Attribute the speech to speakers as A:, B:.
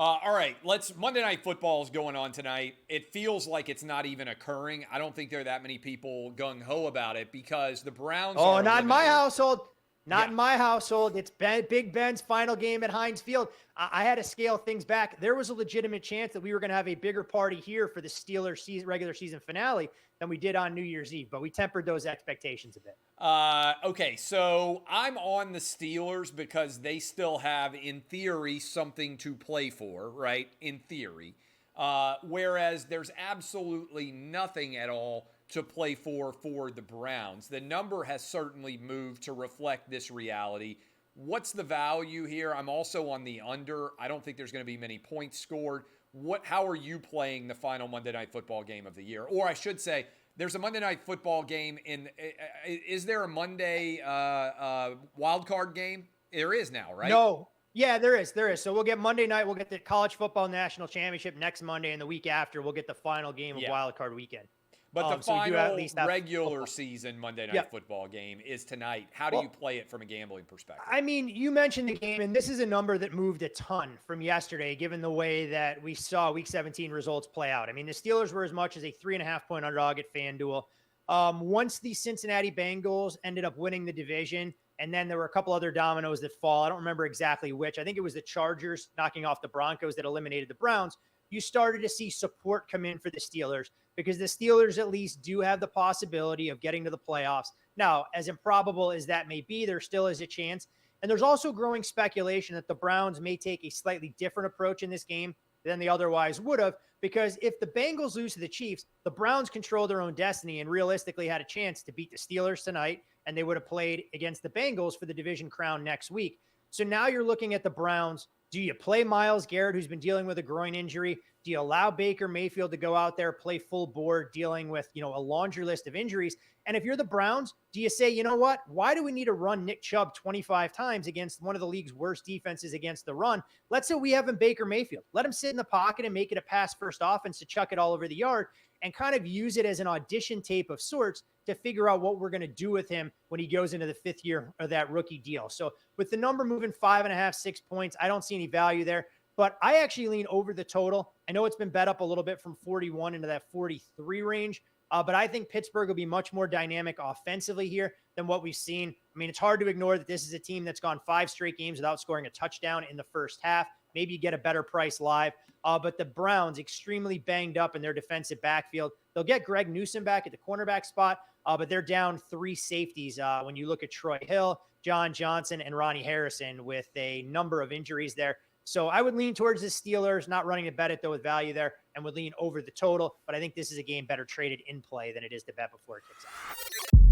A: All right, Monday Night Football is going on tonight. It feels like it's not even occurring. I don't think there are that many people gung-ho about it because the Browns
B: Oh,
A: are
B: not in my
A: eliminated.
B: household. Not
A: Yeah.
B: in my household. It's Big Ben's final game at Heinz Field. I had to scale things back. There was a legitimate chance that we were going to have a bigger party here for the Steelers regular season finale than we did on New Year's Eve, but we tempered those expectations a bit.
A: Okay, so I'm on the Steelers because they still have, in theory, something to play for, right? In theory. Whereas there's absolutely nothing at all to play for the Browns. The number has certainly moved to reflect this reality. What's the value here? I'm also on the under. I don't think there's going to be many points scored. How are you playing the final Monday Night Football game of the year? Or I should say, there's a Monday Night Football game in. Is there a Monday wild card game? There is now, right?
B: No. Yeah, there is. There is. So we'll get Monday night. We'll get the college football national championship next Monday, and the week after, we'll get the final game of wild card weekend.
A: But the
B: So we do at
A: final
B: least have
A: regular
B: football.
A: season Monday Night Football game is tonight. How do you play it from a gambling perspective?
B: I mean, you mentioned the game, and this is a number that moved a ton from yesterday, given the way that we saw Week 17 results play out. I mean, the Steelers were as much as a 3.5-point underdog at FanDuel. Once the Cincinnati Bengals ended up winning the division, and then there were a couple other dominoes that fall. I don't remember exactly which. I think it was the Chargers knocking off the Broncos that eliminated the Browns. You started to see support come in for the Steelers because the Steelers at least do have the possibility of getting to the playoffs. Now, as improbable as that may be, there still is a chance. And there's also growing speculation that the Browns may take a slightly different approach in this game than they otherwise would have, because if the Bengals lose to the Chiefs, the Browns control their own destiny and realistically had a chance to beat the Steelers tonight, and they would have played against the Bengals for the division crown next week. So now you're looking at the Browns. Do you play Myles Garrett, who's been dealing with a groin injury? Do you allow Baker Mayfield to go out there, play full board, dealing with, a laundry list of injuries? And if you're the Browns, do you say, you know what? Why do we need to run Nick Chubb 25 times against one of the league's worst defenses against the run? Let's say we have him Baker Mayfield. Let him sit in the pocket and make it a pass-first offense to chuck it all over the yard and kind of use it as an audition tape of sorts to figure out what we're going to do with him when he goes into the fifth year of that rookie deal. So with the number moving 5.5, 6 points, I don't see any value there. But I actually lean over the total. I know it's been bet up a little bit from 41 into that 43 range, but I think Pittsburgh will be much more dynamic offensively here than what we've seen. I mean, it's hard to ignore that this is a team that's gone 5 straight games without scoring a touchdown in the first half. Maybe you get a better price live. But the Browns, extremely banged up in their defensive backfield. They'll get Greg Newsome back at the cornerback spot, but they're down 3 safeties when you look at Troy Hill, John Johnson, and Ronnie Harrison with a number of injuries there. So I would lean towards the Steelers, not running to bet it, though, with value there, and would lean over the total. But I think this is a game better traded in play than it is to bet before it kicks off.